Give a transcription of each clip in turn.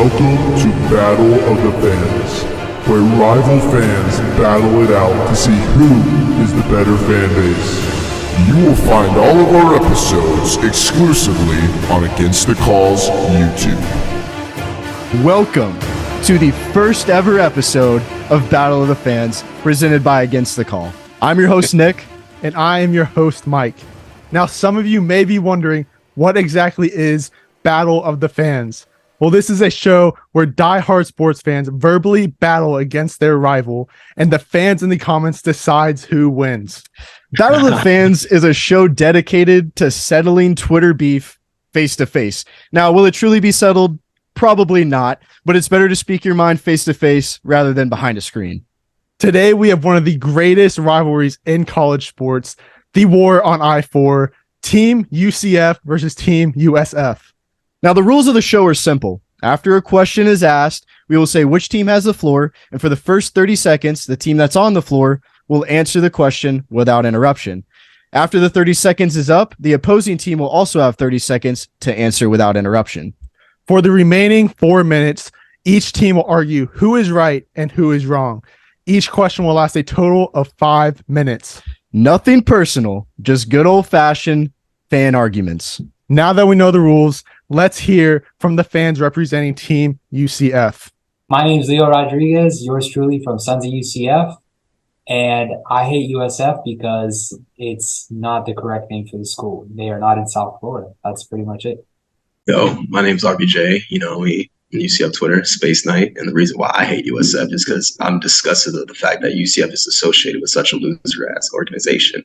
Welcome to Battle of the Fans, where rival fans battle it out to see who is the better fan base. You will find all of our episodes exclusively on Against the Call's YouTube. Welcome to the first ever episode of Battle of the Fans, presented by Against the Call. I'm your host, Nick. And I am your host, Mike. Now, some of you may be wondering what exactly is Battle of the Fans. Well, this is a show where diehard sports fans verbally battle against their rival, and the fans in the comments decides who wins. Battle of the Fans is a show dedicated to settling Twitter beef face to face. Now, will it truly be settled? Probably not, but it's better to speak your mind face to face rather than behind a screen. Today, we have one of the greatest rivalries in college sports, the war on I-4, Team UCF versus Team USF. Now, the rules of the show are simple. After a question is asked, we will say which team has the floor, and for the first 30 seconds, the team that's on the floor will answer the question without interruption. After the 30 seconds is up, the opposing team will also have 30 seconds to answer without interruption. For the remaining 4 minutes, each team will argue who is right and who is wrong. Each question will last a total of 5 minutes. Nothing personal, just good old-fashioned fan arguments. Now that we know the rules, let's hear from the fans representing Team UCF. My name is Leo Rodriguez, yours truly from Sons of UCF, and I hate USF because it's not the correct name for the school. They are not in South Florida. That's pretty much it. Yo, my name's RBJ. We UCF Twitter, Space Night, and the reason why I hate USF is because I'm disgusted at the fact that UCF is associated with such a loser-ass organization.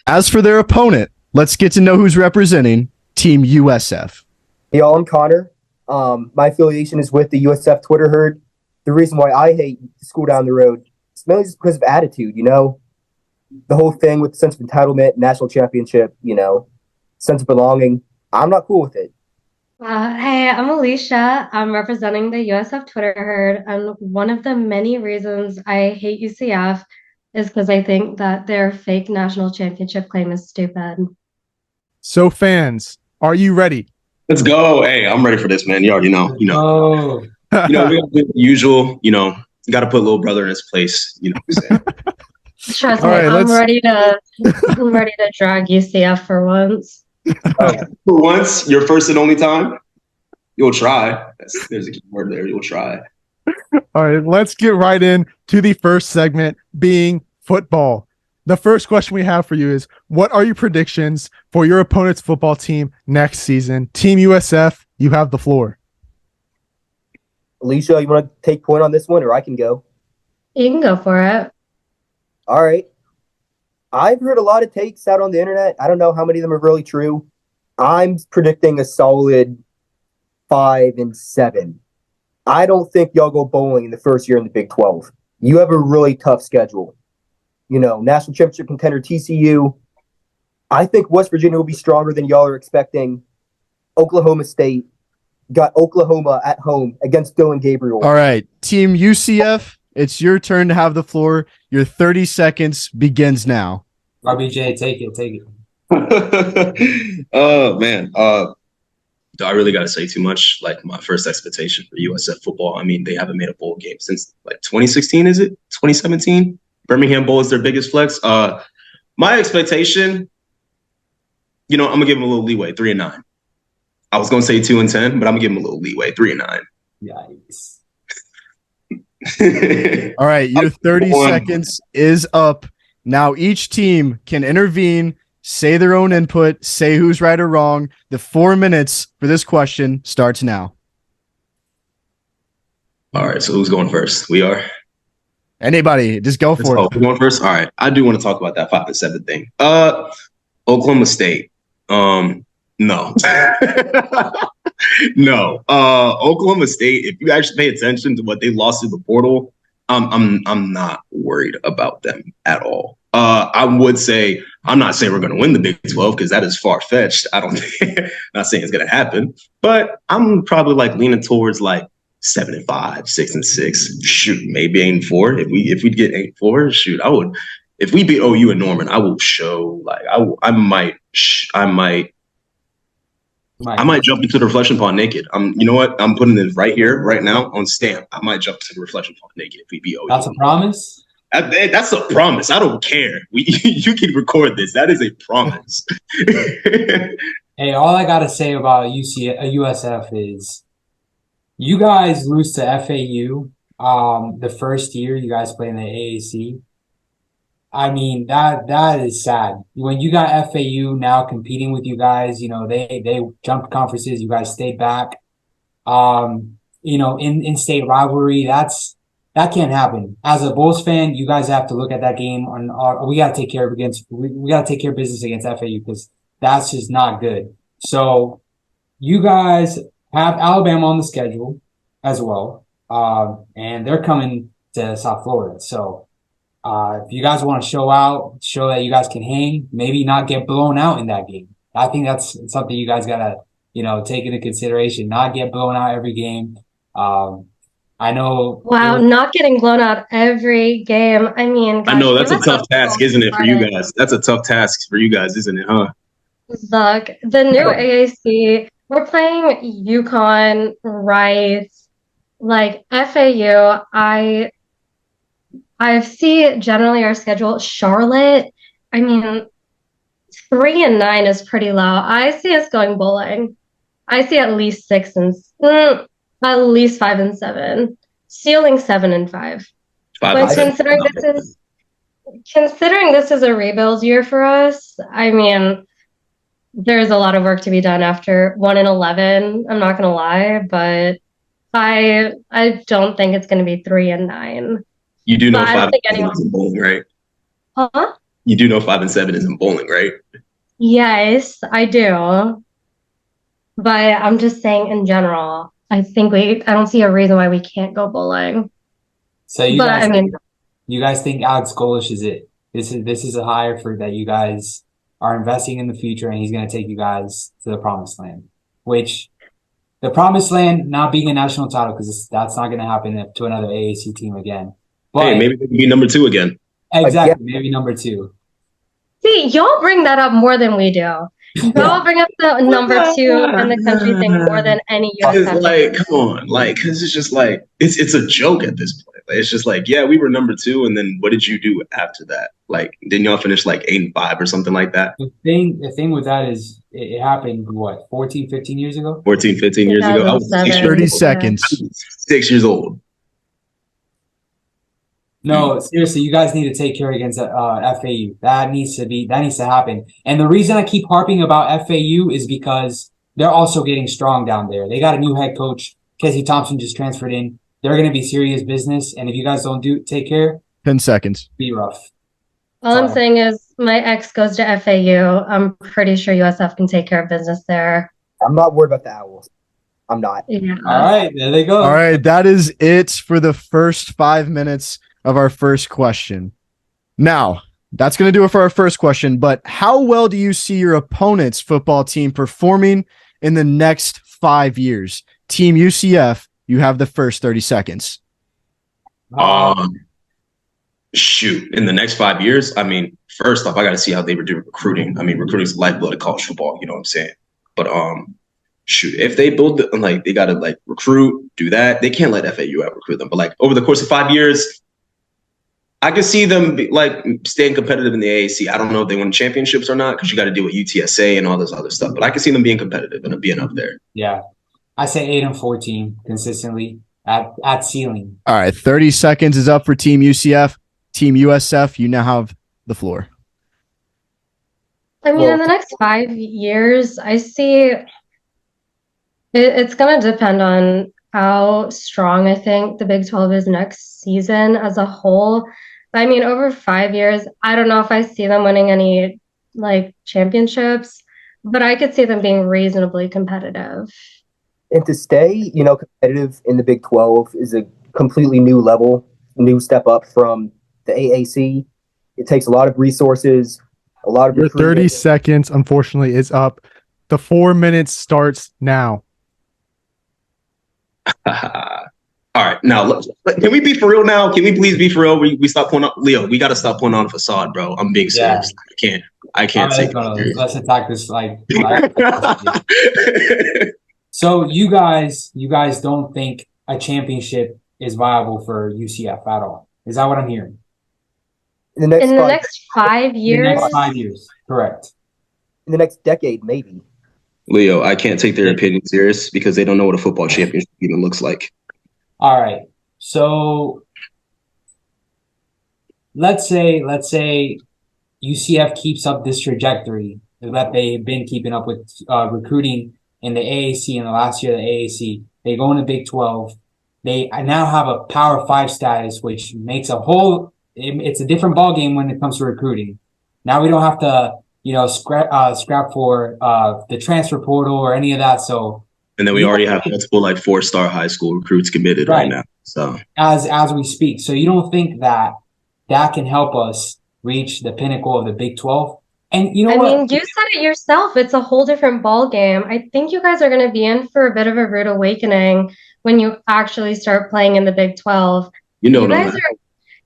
As for their opponent, let's get to know who's representing Team USF. Hey, y'all, I'm Connor. My affiliation is with the USF Twitter herd. The reason why I hate the school down the road is mainly just because of attitude, The whole thing with the sense of entitlement, national championship, sense of belonging. I'm not cool with it. Hey, I'm Alicia. I'm representing the USF Twitter herd, and one of the many reasons I hate UCF is because I think that their fake national championship claim is stupid. So fans, are you ready? Let's go. Hey, I'm ready for this, man. You already know. Oh. We gotta do the usual, got to put little brother in his place. You know what I'm saying? Trust All me, right, I'm ready to drag UCF for once. For once, your first and only time, you'll try. There's a key word there. You'll try. All right, let's get right in to the first segment, being football. The first question we have for you is, what are your predictions for your opponent's football team next season? Team USF, you have the floor. Alicia, you want to take point on this one, or I can go? You can go for it. All right. I've heard a lot of takes out on the internet. I don't know how many of them are really true. I'm predicting a solid 5-7. I don't think y'all go bowling in the first year in the Big 12. You have a really tough schedule. National championship contender TCU. I think West Virginia will be stronger than y'all are expecting. Oklahoma State got Oklahoma at home against Dillon Gabriel. All right, Team UCF, it's your turn to have the floor. Your 30 seconds begins now. RBJ, take it. Oh, man. Do I really got to say too much? Like, my first expectation for USF football, they haven't made a bowl game since, 2016, is it? 2017? Birmingham Bowl is their biggest flex. My expectation, I'm going to give them a little leeway, 3-9. I was going to say 2-10, but I'm going to give them a little leeway, 3-9. Yikes. All right, your 30 seconds is up. Now each team can intervene, say their own input, say who's right or wrong. The 4 minutes for this question starts now. All right, so who's going first? We are. Anybody, just go for it. We're going first? All right, I do want to talk about that 5-7 thing. Oklahoma State. No. No. Oklahoma State, if you actually pay attention to what they lost to the portal, I'm not worried about them at all. I would say, I'm not saying we're going to win the Big 12 because that is far-fetched. Not saying it's going to happen, but I'm probably leaning towards 7-5, 6-6. Shoot, maybe 8-4. If we get 8-4, shoot, I would. If we beat OU and Norman, I will show. I might I might jump into the reflection pond naked. You know what? I'm putting it right here, right now, on stamp. I might jump into the reflection pond naked if we beat OU. That's a promise? That's a promise. I don't care. You can record this. That is a promise. Hey, all I gotta say about USF is you guys lose to FAU the first year you guys play in the AAC. I mean, that is sad. When you got FAU now competing with you guys, they jumped conferences, you guys stayed back. In state rivalry, that can't happen. As a Bulls fan, you guys have to look at that game we gotta take care of business against FAU because that's just not good. So you guys have Alabama on the schedule as well. And they're coming to South Florida. So if you guys want to show that you guys can hang, maybe not get blown out in that game. I think that's something you guys gotta, take into consideration. Not get blown out every game. I know. Wow, not getting blown out every game. I mean, gosh, I know that's a tough task, isn't it, for you guys? That's a tough task for you guys, isn't it, huh? Look, the new AAC, we're playing UConn, Rice, like FAU. I see generally our schedule. Charlotte, I mean, 3-9 is pretty low. I see us going bowling. I see at least 6 and at least 5 and 7, ceiling 7 and 5. But considering this is a rebuild year for us, I mean, there's a lot of work to be done after 1-11. I'm not gonna lie, but I don't think it's gonna be 3-9. You do know 5 and 7 isn't bowling, right? Huh? You do know 5 and 7 isn't bowling, right? Yes, I do. But I'm just saying in general, I don't see a reason why we can't go bowling. So you guys think Alex Golish is it? This is a hire for that you guys are investing in the future, and he's going to take you guys to the promised land. Which the promised land not being a national title because that's not going to happen to another AAC team again. But hey, maybe they can be number 2 again. Exactly, maybe number 2. See, y'all bring that up more than we do. Y'all bring up the number 2 in the country thing more than any USF. Like, come on, like, because it's just like it's a joke at this point. Like, it's just like, yeah, we were number 2, and then what did you do after that? Like, didn't y'all finish like 8 and 5 or something like that? The thing with that is it happened 14, 15 years ago? 14, 15 years ago. I was 30 seconds. 6 years old. No, seriously, you guys need to take care against FAU. That needs to happen. And the reason I keep harping about FAU is because they're also getting strong down there. They got a new head coach. Casey Thompson just transferred in. They're going to be serious business. And if you guys don't take care, 10 seconds. Be rough. All I'm saying is my ex goes to FAU. I'm pretty sure USF can take care of business there. I'm not worried about the Owls. I'm not. Yeah. All right, there they go. All right, that is it for the first 5 minutes of our first question. Now, that's going to do it for our first question, but how well do you see your opponent's football team performing in the next 5 years? Team UCF, you have the first 30 seconds. Shoot, in the next 5 years, I mean, first off, I got to see how they were doing recruiting. I mean, recruiting is the lifeblood of college football, you know what I'm saying? But shoot, if they build they got to recruit, do that. They can't let FAU out recruit them. But over the course of 5 years, I can see them staying competitive in the AAC. I don't know if they win championships or not because you got to deal with UTSA and all this other stuff. But I can see them being competitive and being up there. Yeah, I say 8 and 14 consistently at ceiling. All right, 30 seconds is up for Team UCF. Team USF, you now have the floor. I mean, in the next 5 years, I see it's going to depend on how strong I think the Big 12 is next season as a whole. I mean, over 5 years, I don't know if I see them winning any championships, but I could see them being reasonably competitive. And to stay, competitive in the Big 12 is a completely new level, new step up from the AAC. It takes a lot of resources, a lot of Your 30 seconds, unfortunately, is up. The 4 minutes starts now. All right, now can we be for real now? Can we please be for real? We stop pulling on Leo. We got to stop pulling on a facade, bro. I'm being serious. I can't. I can't take it. Let's attack this So you guys don't think a championship is viable for UCF at all? Is that what I'm hearing? In the next 5 years? In the next 5 years, correct. In the next decade, maybe. Leo, I can't take their opinion serious because they don't know what a football championship even looks like. All right. So let's say UCF keeps up this trajectory that they've been keeping up with recruiting in the AAC in the last year of the AAC. They go in the Big 12. They now have a Power 5 status, which makes it's a different ballgame when it comes to recruiting. Now we don't have to, scrap for the transfer portal or any of that. So, and then we already have multiple 4-star high school recruits committed right now. So as we speak, so you don't think that can help us reach the pinnacle of the Big 12? And you know what? I mean, you said it yourself. It's a whole different ball game. I think you guys are going to be in for a bit of a rude awakening when you actually start playing in the Big 12. UCF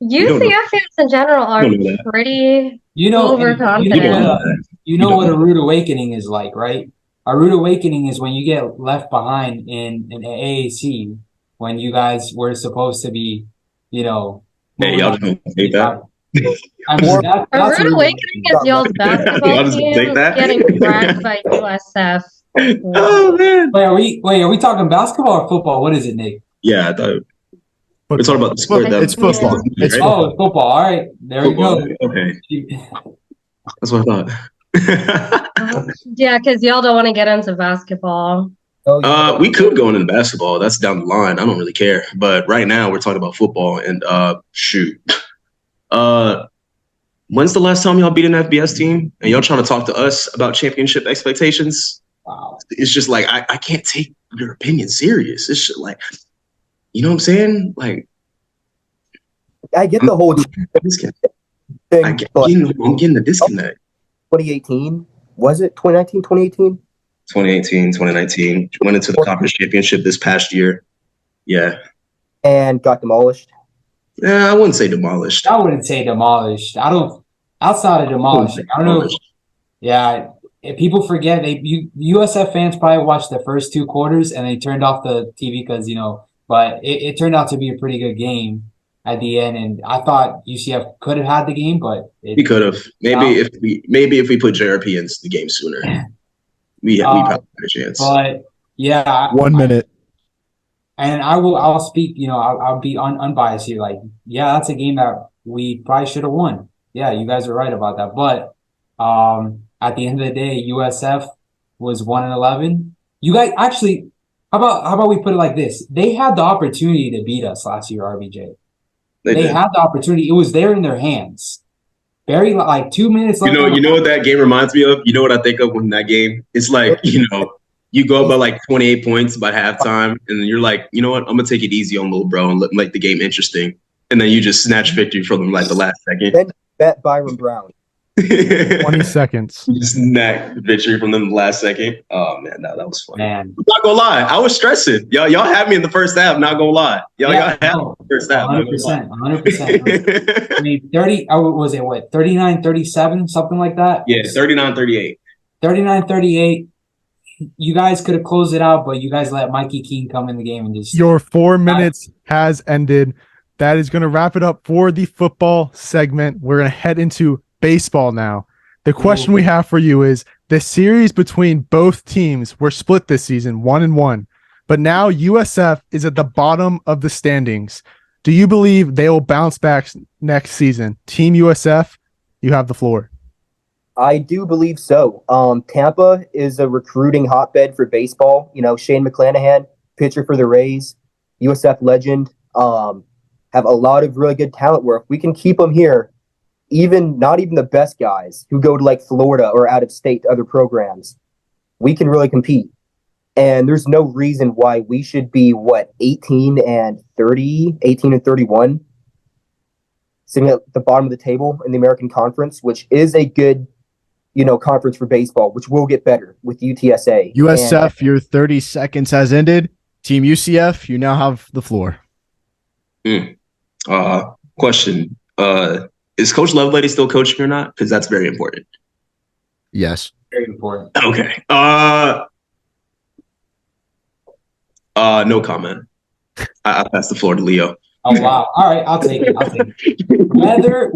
fans in general are pretty overconfident. You know what a rude awakening is like, right? A rude awakening is when you get left behind in an AAC when you guys were supposed to be, Hey, y'all don't take that. A rude awakening is y'all's basketball team getting wrecked by USF. Oh man! Wait, are we talking basketball or football? What is it, Nick? Yeah, I thought we're talking about the sport. It's football. It's football. All right, there we go. Okay, that's what I thought. Yeah, because y'all don't want to get into basketball. We could go into basketball. That's down the line. I don't really care. But right now we're talking about football and shoot. When's the last time y'all beat an FBS team and y'all trying to talk to us about championship expectations? Wow. It's just I can't take your opinion serious. It's just you know what I'm saying? I get the whole disconnect. I'm getting the disconnect. 2018, was it 2019, 2018? 2018, 2019. Went into the conference championship this past year. Yeah. And got demolished. Yeah, I wouldn't say demolished. I wouldn't say demolished. Outside of demolished. I don't know. Yeah. If people forget, USF fans probably watched the first 2 quarters and they turned off the TV because, but it turned out to be a pretty good game at the end. And I thought UCF could have had the game, but we could have. Maybe if we put JRP in the game sooner, we probably had a chance. But yeah, 1 minute. And I'll speak, I'll be unbiased here. That's a game that we probably should have won. Yeah, you guys are right about that. But at the end of the day, USF was 1-11. You guys actually, how about we put it like this? They had the opportunity to beat us last year, RBJ. They had the opportunity. It was there in their hands. Very 2 minutes left. You know what that game reminds me of? You know what I think of when that game? It's you go up by 28 points by halftime, and then you're like, you know what? I'm gonna take it easy on little bro and make the game interesting. And then you just snatch victory from them the last second. Then bet Byron Brown. 20 seconds. You just snatch victory from them the last second. Oh man, no, that was fun. Man, I'm not gonna lie, I was stressing. Y'all had me in the first half. Not gonna lie, y'all had me in the first half. 100%. I mean, 30. Was it what? 39-37, something like that. Yeah, 39-38. 39-38. You guys could have closed it out, but you guys let Mikey Keene come in the game and just. Your 4 minutes has ended. That is going to wrap it up for the football segment. We're going to head into baseball now. The question we have for you is the series between both teams were split this season, 1-1, but now USF is at the bottom of the standings. Do you believe they will bounce back next season? Team USF, you have the floor. I do believe so. Tampa is a recruiting hotbed for baseball. Shane McClanahan, pitcher for the Rays, USF legend, have a lot of really good talent where if we can keep them here, not even the best guys who go to Florida or out of state to other programs, we can really compete. And there's no reason why we should be 18-30, 18-31, sitting at the bottom of the table in the American Conference, which is a good, conference for baseball, which will get better with UTSA. USF, your 30 seconds has ended. Team UCF, you now have the floor. Question. Is Coach Lovelady still coaching or not? Because that's very important. Yes. Very important. Okay. No comment. I pass the floor to Leo. Oh wow! All right, I'll take it. Whether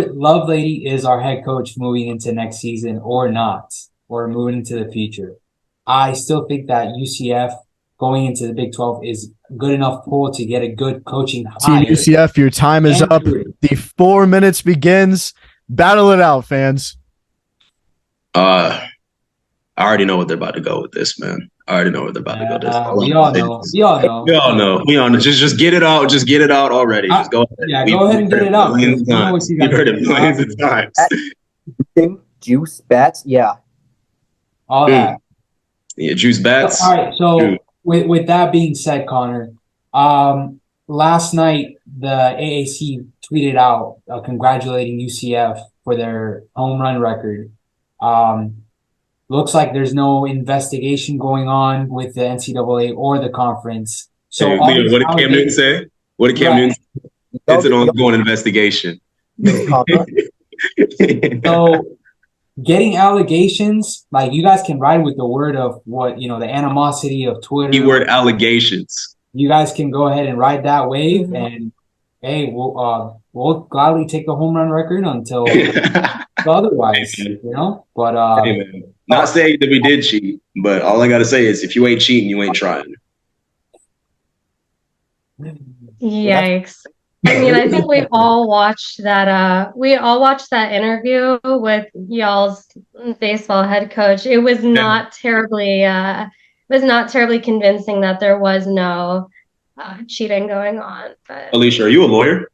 Lovelady is our head coach moving into next season or not, or moving into the future, I still think that UCF going into the Big 12 is good enough pool to get a good coaching Team hire. UCF, your time is up. The 4 minutes begins. Battle it out, fans. I already know what they're about to go with this, man. I already know where they're about to go. We all know. We all know. We all know. We all know. Just get it out. Just get it out already. Just go ahead. Yeah, go ahead and get it out. Millions of times. You've heard it millions of times. Juice, bats, yeah. All that. Yeah, juice bats. All right. So with that being said, Connor, last night the AAC tweeted out congratulating UCF for their home run record. Looks like there's no investigation going on with the NCAA or the conference. So hey, Leo, what did Cam Newton say? What did Cam Newton say? It's an ongoing investigation. So getting allegations, like you guys can ride with the word of what, the animosity of Twitter. Keyword allegations. You guys can go ahead and ride that wave, and hey, we'll gladly take the home run record until otherwise, But hey, man. Not saying that we did cheat, but all I gotta say is if you ain't cheating, you ain't trying. Yikes. I mean, I think we all watched that interview with y'all's baseball head coach. It was not terribly convincing that there was no cheating going on. But Alicia, are you a lawyer?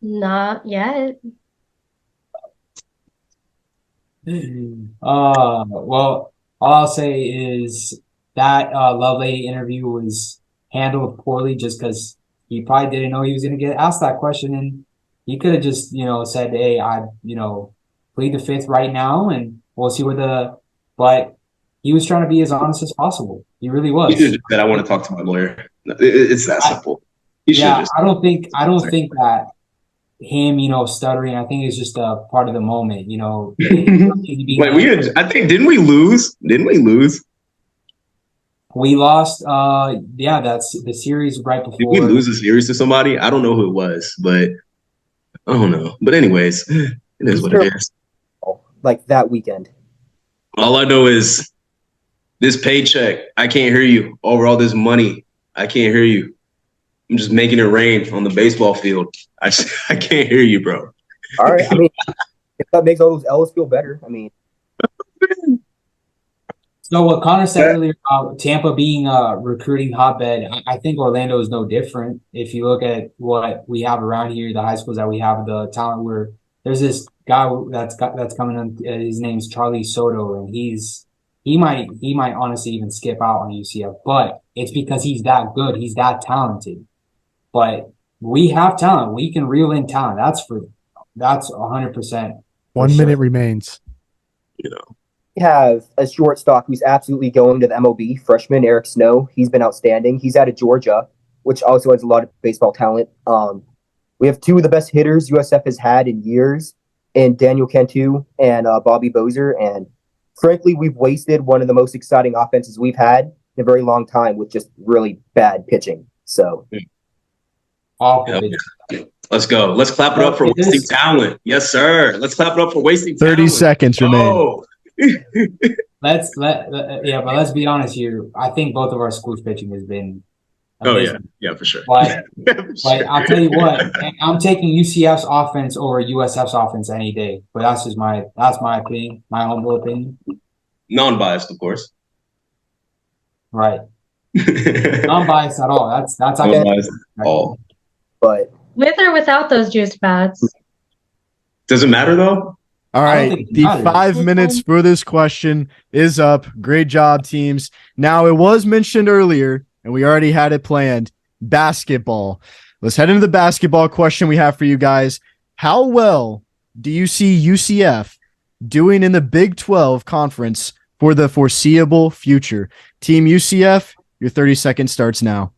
not yet. Well, all I'll say is that Lovelady interview was handled poorly just because he probably didn't know he was going to get asked that question, and he could have just, said, hey, I, plead the fifth right now, and we'll see but he was trying to be as honest as possible. He really was. He should have just said, I want to talk to my lawyer. It's that simple. I don't think that him, stuttering, I think it's just a part of the moment, Wait, didn't we lose? We lost, that's the series right before. Did we lose a series to somebody? I don't know who it was, but I don't know. But anyways, it is what it is. Like that weekend. All I know is this paycheck, I can't hear you. Over all this money, I can't hear you. I'm just making it rain on the baseball field. I can't hear you, bro. All right. I mean, if that makes all those L's feel better, I mean. So what Connor said earlier about Tampa being a recruiting hotbed, I think Orlando is no different. If you look at what we have around here, the high schools that we have, the talent there's this guy that's coming on. His name's Charlie Soto, and he might honestly even skip out on UCF, but it's because he's that good. He's that talented. But we have talent. We can reel in talent. That's 100%. 1 minute remains. We have a shortstop who's absolutely going to the MLB, freshman Eric Snow. He's been outstanding. He's out of Georgia, which also has a lot of baseball talent. We have two of the best hitters USF has had in years, and Daniel Cantu and Bobby Bozer. And frankly, we've wasted one of the most exciting offenses we've had in a very long time with just really bad pitching. So, awful. Let's go. Let's clap it up for wasting talent. Yes, sir. Let's clap it up for wasting 30 seconds remain. Oh. But let's be honest here. I think both of our schools pitching has been amazing. Yeah, for sure. But I'll tell you what, I'm taking UCF's offense over USF's offense any day. But that's my opinion, my humble opinion. Non-biased, of course. Right. Non-biased at all. That's non-biased at all. But With or without those juice bats. Does it matter though? All right, the 5 minutes for this question is up. Great job, teams. Now, it was mentioned earlier, and we already had it planned, basketball. Let's head into the basketball question we have for you guys. How well do you see UCF doing in the Big 12 conference for the foreseeable future? Team UCF, your 30 seconds starts now.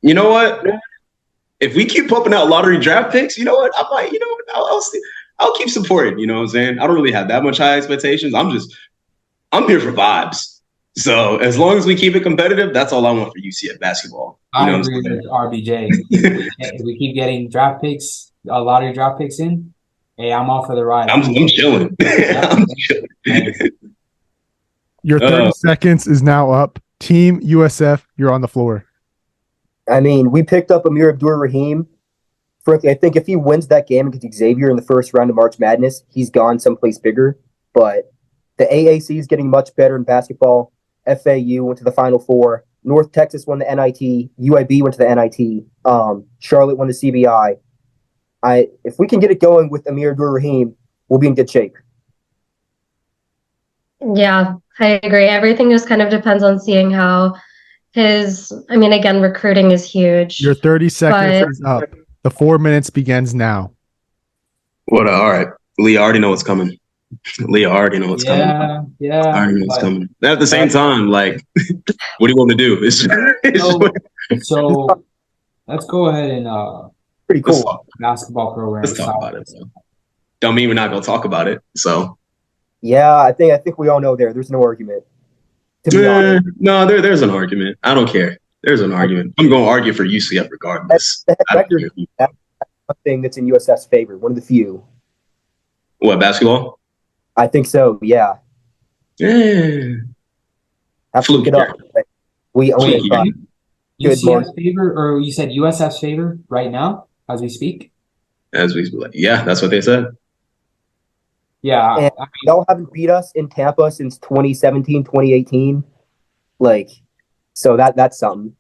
You know what? if we keep pumping out lottery draft picks, you know what? I might, you know what? I'll keep supporting. You know what I'm saying? I don't really have that much high expectations. I'm here for vibes. So as long as we keep it competitive, that's all I want for UCF basketball. I agree with RBJ. If we keep getting draft picks, lottery draft picks in, hey, I'm all for the ride. I'm chilling. I'm chilling. Your 30 seconds is now up. Team USF, you're on the floor. I mean, we picked up Amir Abdur-Rahim. Frankly, I think if he wins that game against Xavier in the first round of March Madness, he's gone someplace bigger. But the AAC is getting much better in basketball. FAU went to the Final Four. North Texas won the NIT. UIB went to the NIT. Charlotte won the CBI. If we can get it going with Amir Abdur-Rahim, we'll be in good shape. Yeah, I agree. Everything just kind of depends on seeing how again, recruiting is huge. Your 30 seconds is up. The 4 minutes begins now. What? All right. Leah, I already know what's coming. Leah, I already know what's coming. Yeah. I already know what's coming. But at the same time, like, what do you want me to do? So let's go ahead and pretty cool basketball program. Let's talk about it. So. Don't mean we're not gonna talk about it. So yeah, I think we all know there's no argument. No, there's an argument. I don't care. There's an argument. I'm gonna argue for UCF regardless. That's one thing that's in USF's favor. One of the few. What, basketball? I think so. Yeah. Have to look it up. We own it. UCF's favor, or you said USF's favor right now as we speak? Yeah, that's what they said. Yeah. And y'all haven't beat us in Tampa since 2017, 2018. So that's something.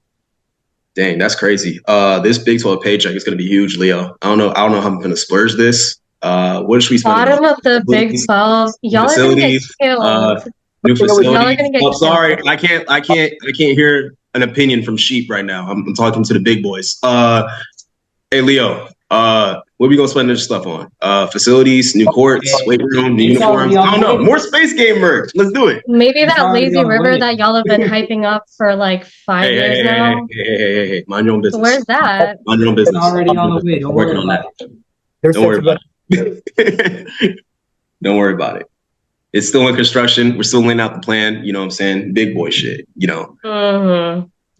Dang, that's crazy. This Big 12 paycheck is going to be huge, Leo. I don't know how I'm going to splurge this. What should we spend? Bottom of the Big 12. Y'all are going to get killed. New facilities. I'm sorry, I can't hear an opinion from Sheep right now. I'm talking to the big boys. Hey Leo, what are we gonna spend this stuff on? Facilities, new courts, weight room, new uniforms. I don't know. More space game merch. Let's do it. Maybe that lazy river that y'all have been hyping up for like 5 years now. Hey, mind your own business. Where's that? Mind your own business. It's already on the way. Don't working on that. Don't worry about it. Don't worry about it. It's still in construction. We're still laying out the plan. You know what I'm saying? Big boy shit, you know.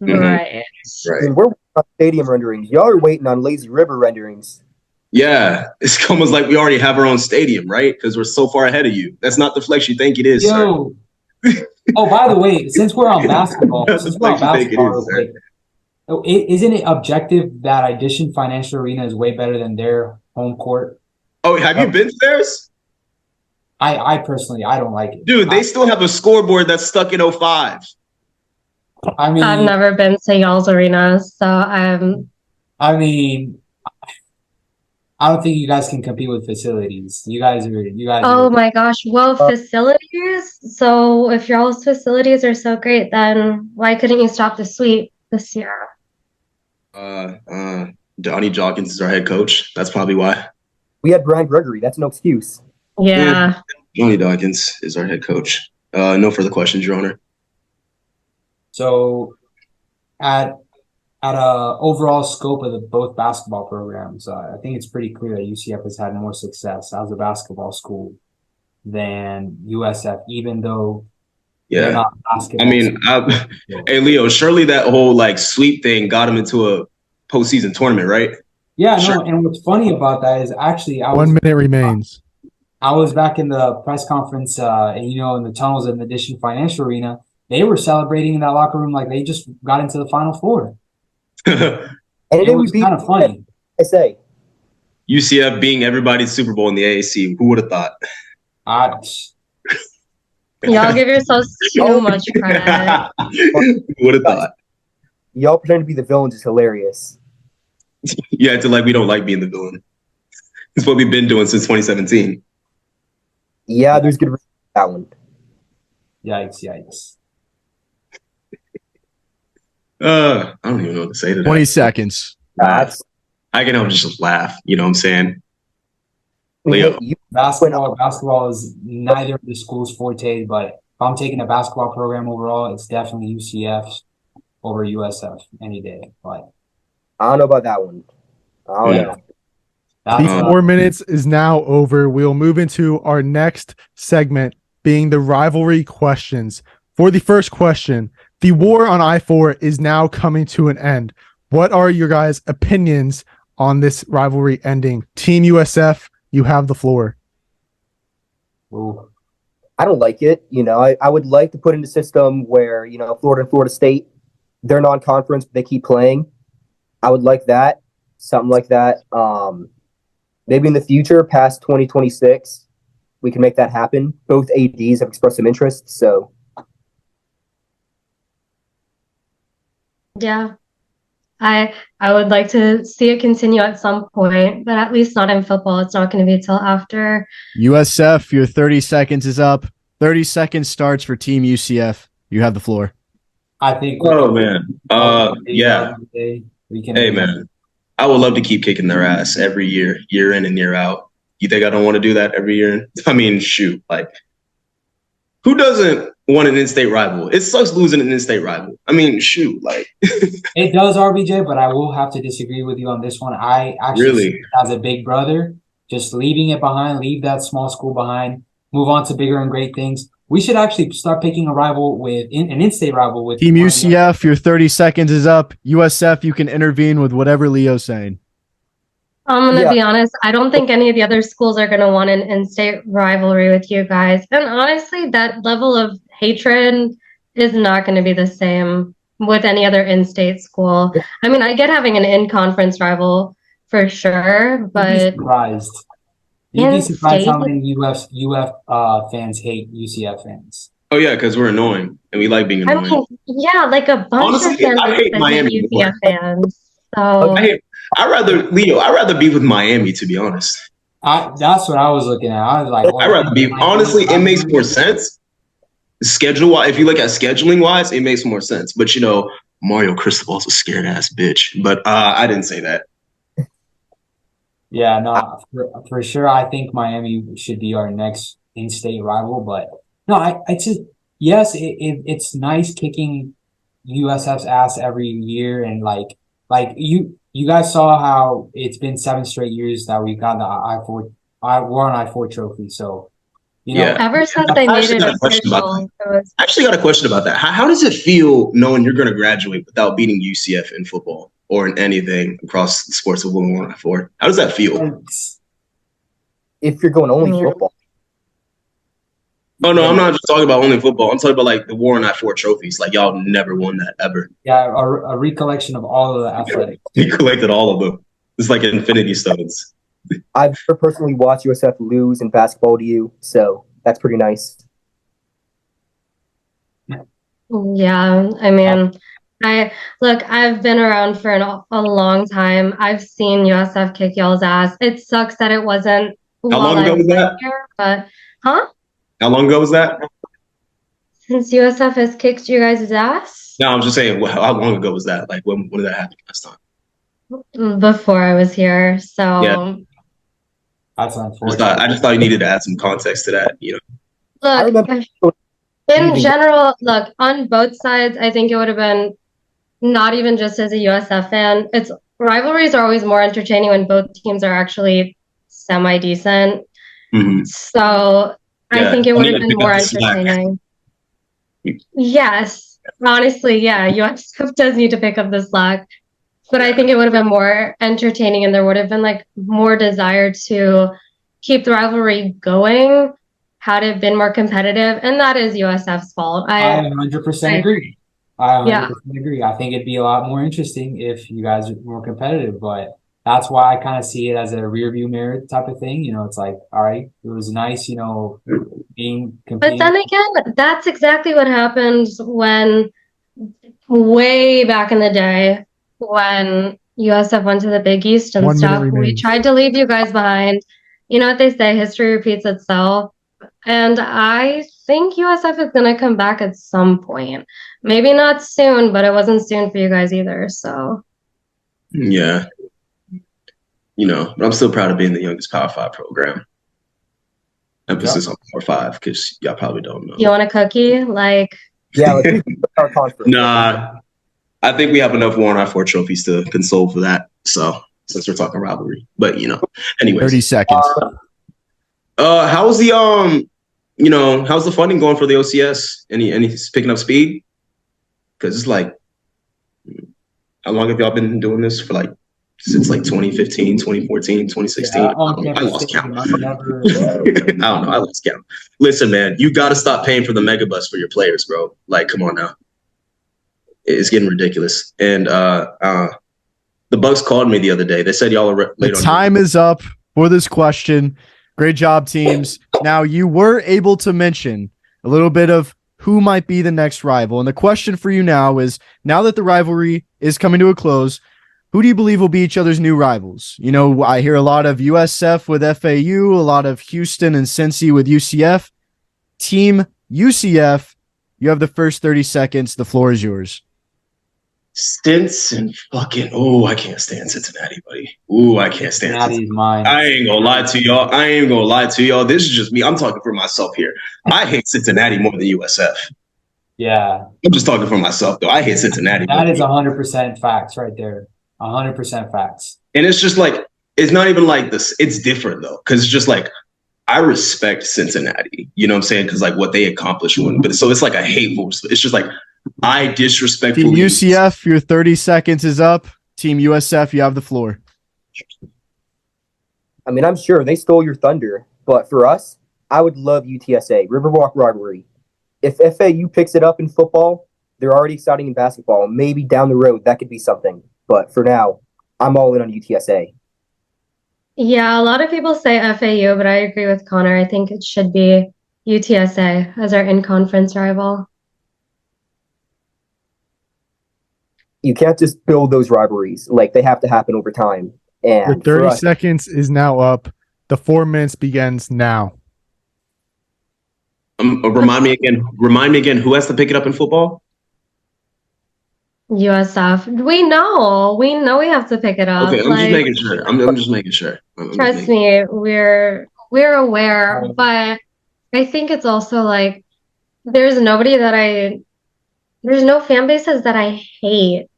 Right. And we're waiting on stadium renderings. Y'all are waiting on lazy river renderings. Yeah. It's almost like we already have our own stadium, right? Because we're so far ahead of you. That's not the flex you think it is, Yo. Sir. Oh, by the way, since we're on basketball, isn't it objective that Edition Financial Arena is way better than their home court? Oh, have you been to theirs? I personally, I don't like it. Dude, they still have a scoreboard that's stuck in 05. I mean, I've never been to y'all's arena, so I mean, I don't think you guys can compete with facilities. You guys. Oh my gosh! Well, facilities. So if y'all's facilities are so great, then why couldn't you stop the sweep this year? Johnny Jawkins is our head coach. That's probably why. We had Brian Gregory. That's no excuse. Yeah. Johnny Dawkins is our head coach. No further questions, Your Honor. So, at a overall scope of both basketball programs, I think it's pretty clear that UCF has had more success as a basketball school than USF, even though they're not basketball. I mean, hey Leo, surely that whole sweep thing got him into a postseason tournament, right? Yeah, no. And what's funny about that is actually 1 minute remains. I was back in the press conference, in the tunnels of the Edition Financial Arena. They were celebrating in that locker room like they just got into the Final Four. And it was kind of funny. I say UCF being everybody's Super Bowl in the AAC. Who would have thought? Y'all give yourselves too much credit. Who would have thought? Y'all pretend to be the villains is hilarious. Yeah, it's like we don't like being the villain. It's what we've been doing since 2017. Yeah, there's good reason for that one. Yikes. I don't even know what to say to that. 20 seconds. I can help just laugh. You know what I'm saying? Leo. Basketball is neither of the school's forte, but if I'm taking a basketball program overall, it's definitely UCF over USF any day. But I don't know about that one. I don't Yeah. know. The That's 4 minutes is now over. We'll move into our next segment, being the rivalry questions. For the first question, the war on I-4 is now coming to an end. What are your guys' opinions on this rivalry ending? Team USF, you have the floor. ooh. I don't like it. I would like to put in a system where, Florida and Florida State, they're non-conference, but they keep playing. I would like that. Something like that. Maybe in the future, past 2026, we can make that happen. Both ADs have expressed some interest, so. Yeah. I would like to see it continue at some point, but at least not in football. It's not going to be till after. USF, your 30 seconds is up. 30 seconds starts for Team UCF. You have the floor. I think. Oh man. Yeah. We can. Hey man. I would love to keep kicking their ass every year in and year out. You think I don't want to do that every year? I mean, shoot, like who doesn't want an in-state rival? It sucks losing an in-state rival. I mean, shoot, like It does, RBJ, but I will have to disagree with you on this one. I actually Really? see it as a big brother, just leaving it behind, leave that small school behind, move on to bigger and great things. We should actually start picking a rival with an in-state rival with Team UCF, your 30 seconds is up. USF, you can intervene with whatever Leo's saying. I'm going to Yeah. be honest. I don't think any of the other schools are going to want an in-state rivalry with you guys. And honestly, that level of hatred is not going to be the same with any other in-state school. I mean, I get having an in-conference rival for sure, You'd be but surprised. You'd be surprised how in-state? many UF fans hate UCF fans. oh yeah, because we're annoying and we like being I annoying. mean, yeah, like a bunch Honestly, of fans I hate that Miami hate more. UCF fans. So I'd rather be with Miami, to be honest. That's what I was looking at. I was like, I'd rather be honestly, it makes more sense. Schedule wise, if you look at scheduling wise, it makes more sense. But Mario Cristobal's a scared ass bitch. But I didn't say that. Yeah, no, for sure. I think Miami should be our next in-state rival, but no, I just yes, it's nice kicking USF's ass every year, and like you guys saw how it's been 7 straight years that we got the War on I-4 trophy. So Yeah. ever since they made it official, it was I actually got a question about that. How does it feel knowing you're going to graduate without beating UCF in football or in anything across the sports of War on I-4? How does that feel? If you're going only football. Oh no, I'm not just talking about only football. I'm talking about like the War on I-4 trophies. Like y'all never won that ever. Yeah, a recollection of all of the athletics. You collected all of them. It's like Infinity Stones. I've never personally watched USF lose in basketball to you, so that's pretty nice. yeah. I mean, I've been around for a long time. I've seen USF kick y'all's ass. It sucks that it wasn't How long ago was that? here, but huh? How long ago was that? Since USF has kicked you guys' ass No, I'm just saying. How long ago was that? Like when did that happen last time? before I was here, so Yeah. That's I unfortunate. just thought you needed to add some context to that. I look. remember In general, look, on both sides, I think it would have been not even just as a USF fan. Rivalries are always more entertaining when both teams are actually semi-decent. Mhm. So I Yeah, think it would I have mean, been more pick up the slack. entertaining. Yes, honestly, yeah, USF does need to pick up the slack. But I think it would have been more entertaining and there would have been like more desire to keep the rivalry going had it been more competitive. And that is USF's fault. I 100% agree. I 100% Yeah. agree. I think it'd be a lot more interesting if you guys were more competitive, but that's why I kind of see it as a rear view mirror type of thing. It's like, all right, it was nice, being But competing. then again, that's exactly what happened when way back in the day when USF went to the Big East and 1 minute stuff. We remains. tried to leave you guys behind. You know what they say, history repeats itself. And I think USF is going to come back at some point. Maybe not soon, but it wasn't soon for you guys either. So Yeah. But I'm still proud of being the youngest Power 5 program. Emphasis on Power 5 because y'all probably don't know. you want a cookie? Like, Yeah, like our conference. Nah, I think we have enough War on I-4 trophies to console for that. So since we're talking rivalry. But anyways, 30 seconds. How's the how's the funding going for the OCS? Any picking up speed? Because it's like, how long have y'all been doing this for? Like since like 2015, 2014, 2016. Yeah, I lost count. I don't know. I lost count. Listen, man, you got to stop paying for the mega bus for your players, bro. Like, come on now. It's getting ridiculous. And the Bucks called me the other day. They said y'all are late on. Time is up for this question. Great job, teams. Now, you were able to mention a little bit of who might be the next rival. And the question for you now is, now that the rivalry is coming to a close, who do you believe will be each other's new rivals? I hear a lot of USF with FAU, a lot of Houston and Cincy with UCF. Team UCF, you have the first 30 seconds. The floor is yours. Stints and fucking I can't stand Cincinnati, buddy. I can't stand Cincinnati's mine. I ain't gonna lie to y'all. This is just me. I'm talking for myself here. I hate Cincinnati more than USF. Yeah. I'm just talking for myself though. I hate Cincinnati. That is 100% facts right there. 100% facts. And it's just like, it's not even like this. It's different though. Cause it's just like, I respect Cincinnati, you know what I'm saying? Cause like what they accomplished but so it's like a hateful, it's just like, I disrespectfully. Team UCF, your 30 seconds is up. Team USF, you have the floor. I mean, I'm sure they stole your thunder, but for us, I would love UTSA, Riverwalk rivalry. If FAU picks it up in football, they're already exciting in basketball. Maybe down the road, that could be something. But for now, I'm all in on UTSA. Yeah, a lot of people say FAU, but I agree with Connor. I think it should be UTSA as our in-conference rival. You can't just build those rivalries. Like, they have to happen over time. And The 30 seconds is now up. The 4 minutes begins now. Remind me again. Who has to pick it up in football? USF. We know we have to pick it up. Okay, I'm just making sure. I'm just making sure. Trust me, we're aware, but I think it's also like there's no fan bases that I hate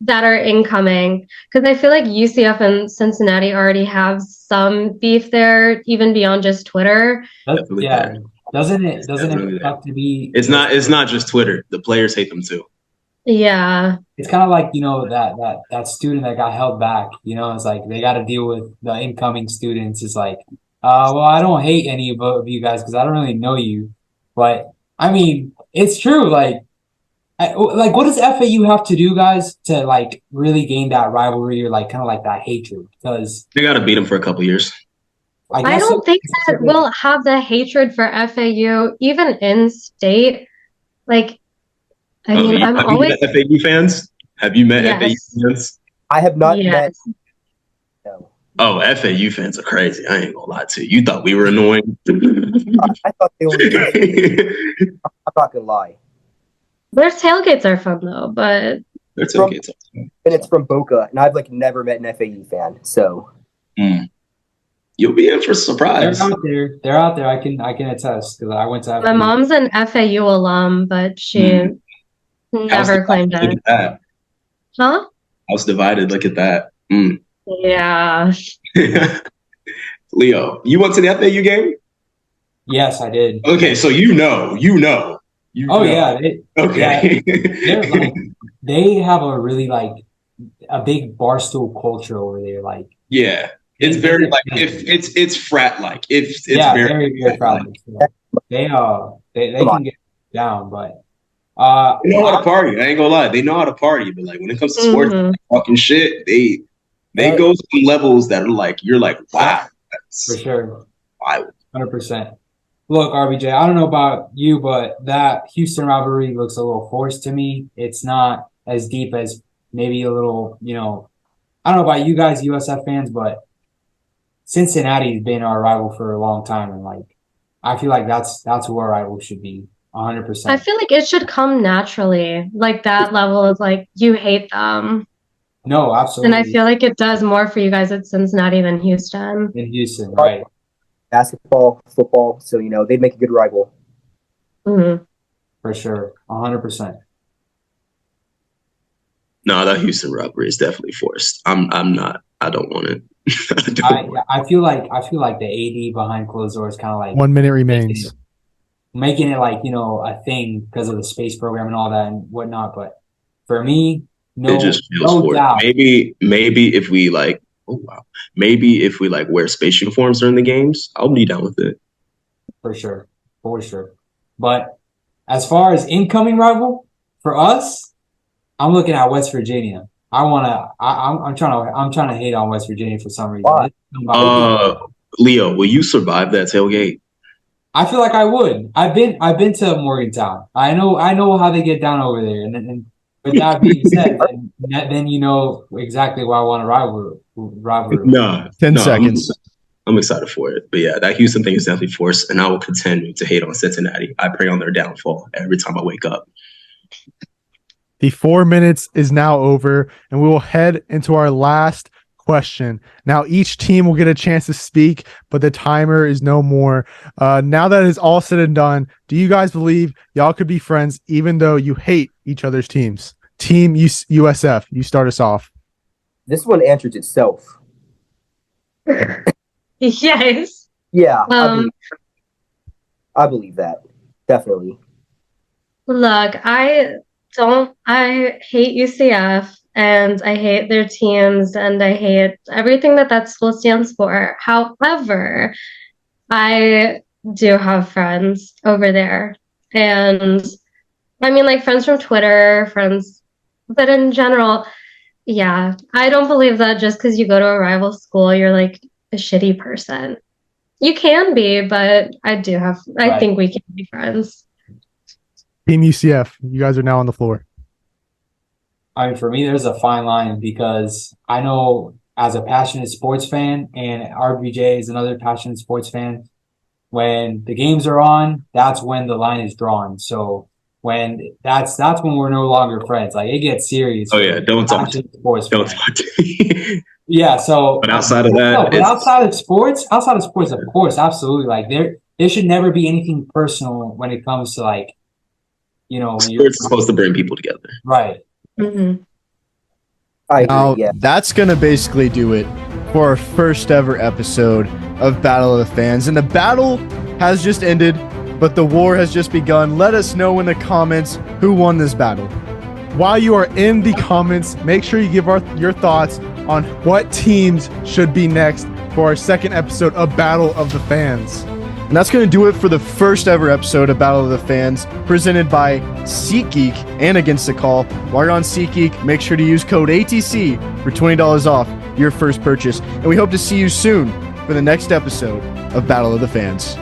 that are incoming, because I feel like UCF and Cincinnati already have some beef there, even beyond just Twitter. Yeah. Doesn't it have to be? It's not just Twitter. The players hate them too. Yeah. It's kind of like, that student that got held back, it's like they got to deal with the incoming students. It's like, well, I don't hate any of you guys because I don't really know you. But I mean, it's true. Like what does FAU have to do, guys, to like really gain that rivalry or like kind of like that hatred? Because they got to beat them for a couple years. I don't think that we'll have the hatred for FAU even in state. Like, I mean, I'm always met FAU fans. Have you met FAU fans? I have not met. No. Oh, FAU fans are crazy. I ain't gonna lie to you. You thought we were annoying. I thought they were. I'm not gonna lie. Their tailgates are fun though, but their tailgates are fun. And it's from Boca, and I've like never met an FAU fan. So you'll be in for a surprise. They're out there. I can attest because I went to FAU. My mom's an FAU alum, but she never claimed it. Huh? House divided. Look at that. Yeah. Leo, you went to the FAU game? Yes, I did. Okay, so you know. Yeah. Okay. Yeah, they have a really a big barstool culture over there. Like, yeah, it's very it's frat like. It's very frat like. They can get down, but they know how to party. I ain't gonna lie, they know how to party. But like when it comes to sports, talking shit, they go to levels that are like you're like, wow, that's for sure, wild. 100%. Look, RBJ, I don't know about you, but that Houston rivalry looks a little forced to me. It's not as deep as maybe a little, I don't know about you guys, USF fans, but Cincinnati's been our rival for a long time. And I feel like that's who our rival should be, 100%. I feel like it should come naturally, like that level of you hate them. No, absolutely. And I feel like it does more for you guys at Cincinnati than Houston. In Houston, right. Basketball, football, so they'd make a good rival. For sure, 100%. No, that Houston rivalry is definitely forced. I'm not. I don't want it. I don't want I feel like the AD behind closed doors kind of like 1 minute remains. making it like, a thing because of the space program and all that and whatnot. But for me, it just feels no forced. doubt. Maybe if we like, oh wow, maybe if we like wear space uniforms during the games, I'll be down with it. For sure. But as far as incoming rival for us, I'm looking at West Virginia. I'm trying to hate on West Virginia for some reason. Why? Leo, will you survive that tailgate? I feel like I would. I've been to Morgantown. I know how they get down over there. And with that being said, then you know exactly why I want a rivalry. No, 10 seconds. I'm excited for it. But yeah, that Houston thing is definitely forced, and I will continue to hate on Cincinnati. I pray on their downfall every time I wake up. The 4 minutes is now over, and we will head into our last question. Now, each team will get a chance to speak, but the timer is no more. Now that it's all said and done, do you guys believe y'all could be friends even though you hate each other's teams? Team USF, you start us off. This one answers itself. Yes. Yeah, I believe that. Definitely. Look, I hate UCF and I hate their teams and I hate everything that school stands for. However, I do have friends over there. And I mean, like friends from Twitter, but in general, yeah, I don't believe that just because you go to a rival school, you're like a shitty person. You can be, but I think we can be friends. Team UCF, you guys are now on the floor. I mean, for me, there's a fine line because I know as a passionate sports fan and RBJ is another passionate sports fan, when the games are on, that's when the line is drawn. So that's when we're no longer friends. Like it gets serious. Oh yeah, don't talk to me. Yeah, so but outside of that, outside of sports, of course, absolutely. Like there should never be anything personal when it comes to like, sports is supposed to bring people together. Right. Mm-hmm. I agree, yeah. That's going to basically do it for our first ever episode of Battle of the Fans. And the battle has just ended, but the war has just begun. Let us know in the comments who won this battle. While you are in the comments, make sure you give your thoughts on what teams should be next for our second episode of Battle of the Fans. And that's going to do it for the first ever episode of Battle of the Fans, presented by SeatGeek and Against the Call. While you're on SeatGeek, make sure to use code ATC for $20 off your first purchase. And we hope to see you soon for the next episode of Battle of the Fans.